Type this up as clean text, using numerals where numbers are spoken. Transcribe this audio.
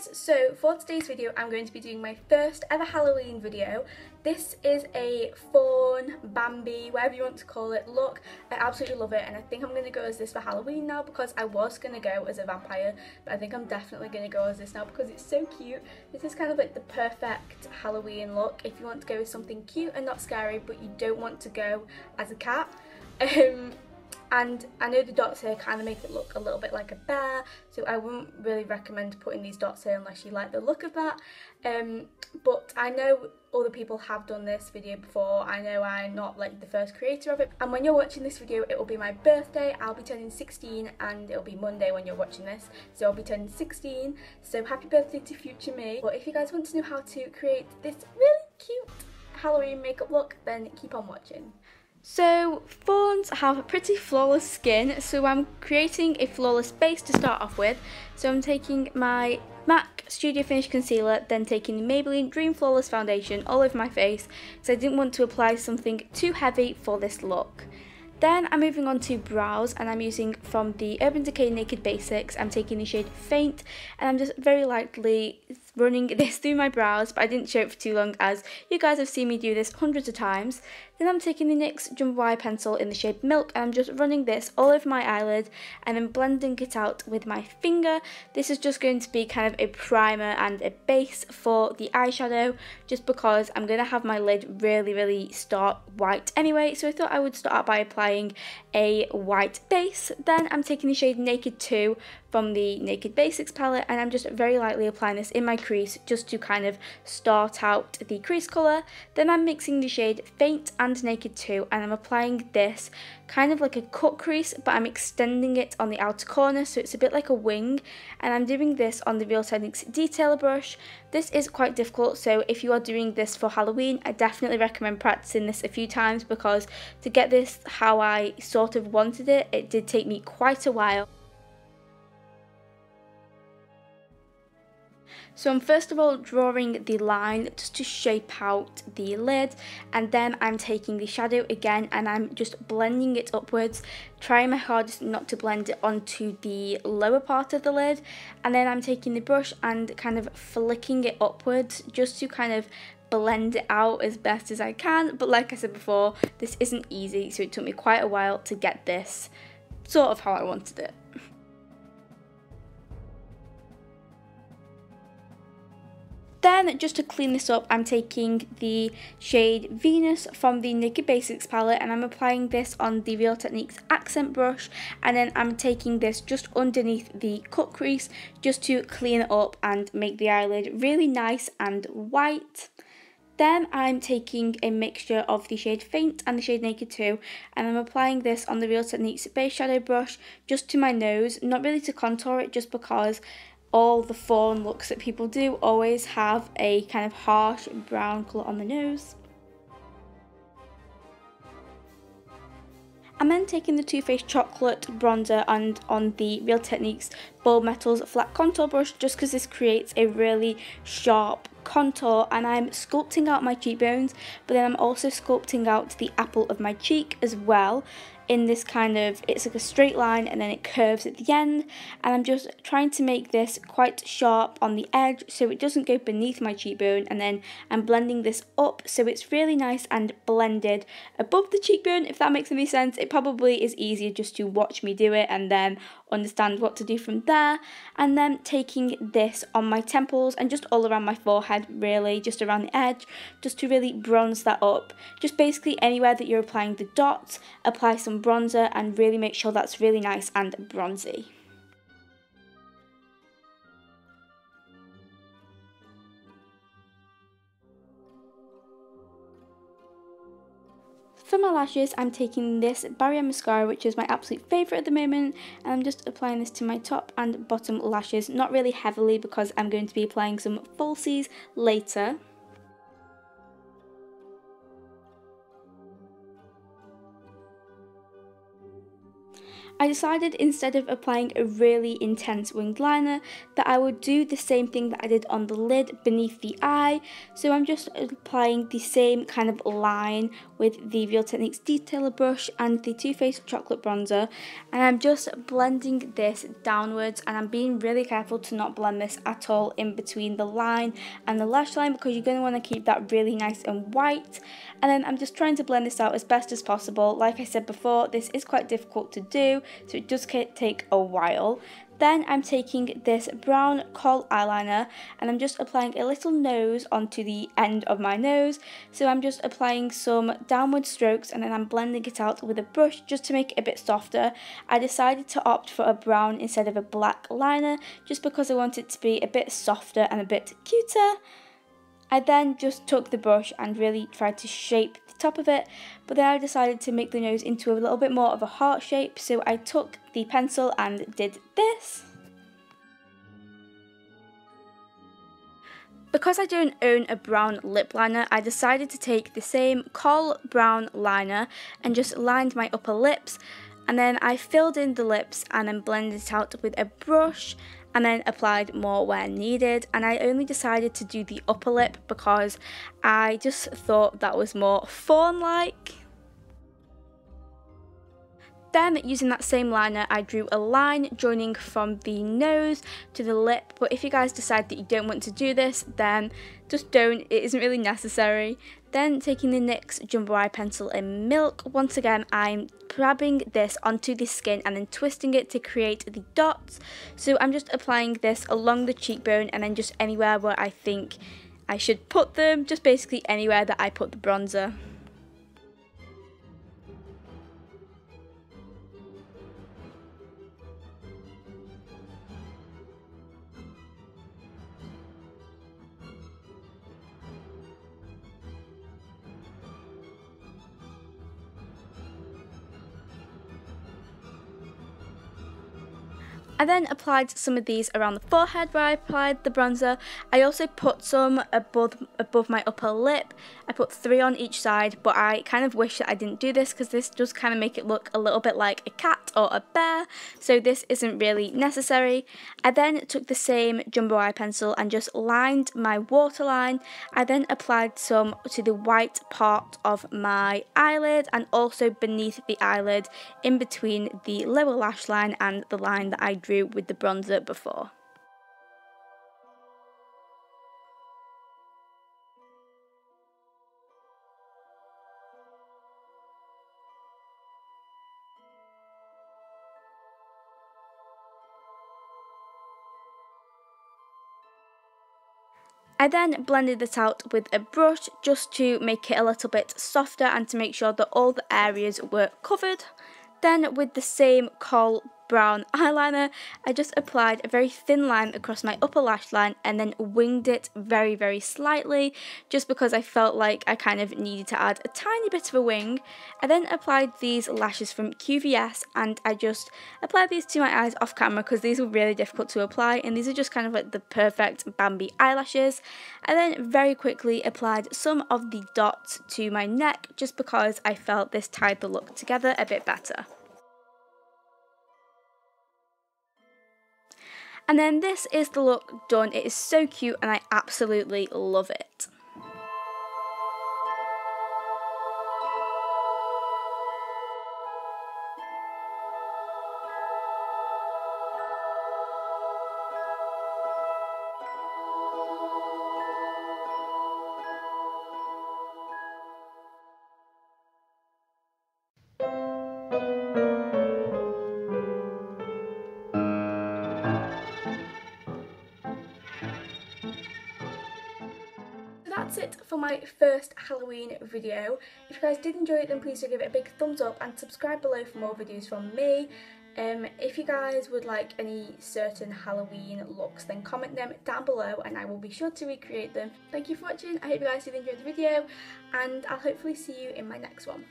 guys, so for today's video I'm going to be doing my first ever Halloween video. This is a Fawn, Bambi, whatever you want to call it, look. I absolutely love it and I think I'm going to go as this for Halloween now because I was going to go as a vampire, but I think I'm definitely going to go as this now because it's so cute. This is kind of like the perfect Halloween look if you want to go with something cute and not scary but you don't want to go as a cat. And I know the dots here kind of make it look a little bit like a bear, so I wouldn't really recommend putting these dots here unless you like the look of that. But I know other people have done this video before. I know I'm not like the first creator of it. And when you're watching this video, it will be my birthday. I'll be turning 16 and it'll be Monday when you're watching this. So I'll be turning 16. So happy birthday to future me. But if you guys want to know how to create this really cute Halloween makeup look, then keep on watching. So fawns have a pretty flawless skin, so I'm creating a flawless base to start off with. So I'm taking my MAC Studio Finish Concealer, then taking the Maybelline Dream Flawless Foundation all over my face because I didn't want to apply something too heavy for this look. Then I'm moving on to brows and I'm using from the Urban Decay Naked Basics. I'm taking the shade Faint and I'm just very lightly running this through my brows, but I didn't show it for too long as you guys have seen me do this hundreds of times. Then I'm taking the NYX Jumbo Eye Pencil in the shade Milk and I'm just running this all over my eyelid and then blending it out with my finger. This is just going to be kind of a primer and a base for the eyeshadow just because I'm going to have my lid really start white anyway, so I thought I would start out by applying a white base. Then I'm taking the shade Naked 2 from the Naked Basics palette and I'm just very lightly applying this in my crease just to kind of start out the crease colour. Then I'm mixing the shade Faint and Naked 2 and I'm applying this kind of like a cut crease, but I'm extending it on the outer corner so it's a bit like a wing, and I'm doing this on the Real Techniques detailer brush. This is quite difficult, so if you are doing this for Halloween, I definitely recommend practicing this a few times because to get this how I sort of wanted it, it did take me quite a while. So I'm first of all drawing the line just to shape out the lid, and then I'm taking the shadow again and I'm just blending it upwards, trying my hardest not to blend it onto the lower part of the lid, and then I'm taking the brush and kind of flicking it upwards just to kind of blend it out as best as I can. But like I said before, this isn't easy, so it took me quite a while to get this sort of how I wanted it. Then, just to clean this up, I'm taking the shade Venus from the Naked Basics palette and I'm applying this on the Real Techniques accent brush, and then I'm taking this just underneath the cut crease just to clean it up and make the eyelid really nice and white. Then I'm taking a mixture of the shade Faint and the shade Naked 2 and I'm applying this on the Real Techniques base shadow brush just to my nose, not really to contour it just because all the fawn looks that people do always have a kind of harsh brown colour on the nose. I'm then taking the Too Faced Chocolate bronzer and on the Real Techniques Bold Metals flat contour brush just because this creates a really sharp contour, and I'm sculpting out my cheekbones, but then I'm also sculpting out the apple of my cheek as well in this kind of, it's like a straight line and then it curves at the end, and I'm just trying to make this quite sharp on the edge so it doesn't go beneath my cheekbone, and then I'm blending this up so it's really nice and blended above the cheekbone, if that makes any sense. It probably is easier just to watch me do it and then understand what to do from there. And then taking this on my temples and just all around my forehead, really just around the edge, just to really bronze that up. Just basically anywhere that you're applying the dots, apply some bronzer and really make sure that's really nice and bronzy. For my lashes, I'm taking this Barrier Mascara, which is my absolute favourite at the moment, and I'm just applying this to my top and bottom lashes, not really heavily because I'm going to be applying some falsies later. I decided instead of applying a really intense winged liner that I would do the same thing that I did on the lid beneath the eye. So I'm just applying the same kind of line with the Real Techniques detailer brush and the Too Faced chocolate bronzer, and I'm just blending this downwards, and I'm being really careful to not blend this at all in between the line and the lash line because you're going to want to keep that really nice and white. And then I'm just trying to blend this out as best as possible. Like I said before, this is quite difficult to do, so it does take a while. Then I'm taking this brown kohl eyeliner and I'm just applying a little nose onto the end of my nose. So I'm just applying some downward strokes and then I'm blending it out with a brush just to make it a bit softer. I decided to opt for a brown instead of a black liner just because I want it to be a bit softer and a bit cuter. I then just took the brush and really tried to shape the top of it, but then I decided to make the nose into a little bit more of a heart shape, so I took the pencil and did this. Because I don't own a brown lip liner, I decided to take the same kohl brown liner and just lined my upper lips, and then I filled in the lips and then blended it out with a brush and then applied more where needed. And I only decided to do the upper lip because I just thought that was more fawn-like. Then, using that same liner, I drew a line joining from the nose to the lip, but if you guys decide that you don't want to do this, then just don't, it isn't really necessary. Then, taking the NYX Jumbo Eye Pencil in Milk, once again I'm grabbing this onto the skin and then twisting it to create the dots. So I'm just applying this along the cheekbone and then just anywhere where I think I should put them, just basically anywhere that I put the bronzer. I then applied some of these around the forehead where I applied the bronzer. I also put some above my upper lip. I put 3 on each side, but I kind of wish that I didn't do this because this does kind of make it look a little bit like a cat or a bear, so this isn't really necessary. I then took the same Jumbo Eye Pencil and just lined my waterline. I then applied some to the white part of my eyelid and also beneath the eyelid in between the lower lash line and the line that I drew with the bronzer before. I then blended this out with a brush just to make it a little bit softer and to make sure that all the areas were covered. Then with the same kohl brown eyeliner, I just applied a very thin line across my upper lash line and then winged it very, very slightly just because I felt like I kind of needed to add a tiny bit of a wing. I then applied these lashes from QVS and I just applied these to my eyes off camera because these were really difficult to apply and these are just kind of like the perfect Bambi eyelashes. I then very quickly applied some of the dots to my neck just because I felt this tied the look together a bit better. And then this is the look done. It is so cute and I absolutely love it. That's it for my first Halloween video. If you guys did enjoy it, then please do give it a big thumbs up and subscribe below for more videos from me. If you guys would like any certain Halloween looks, then comment them down below and I will be sure to recreate them. Thank you for watching. I hope you guys did enjoy the video and I'll hopefully see you in my next one.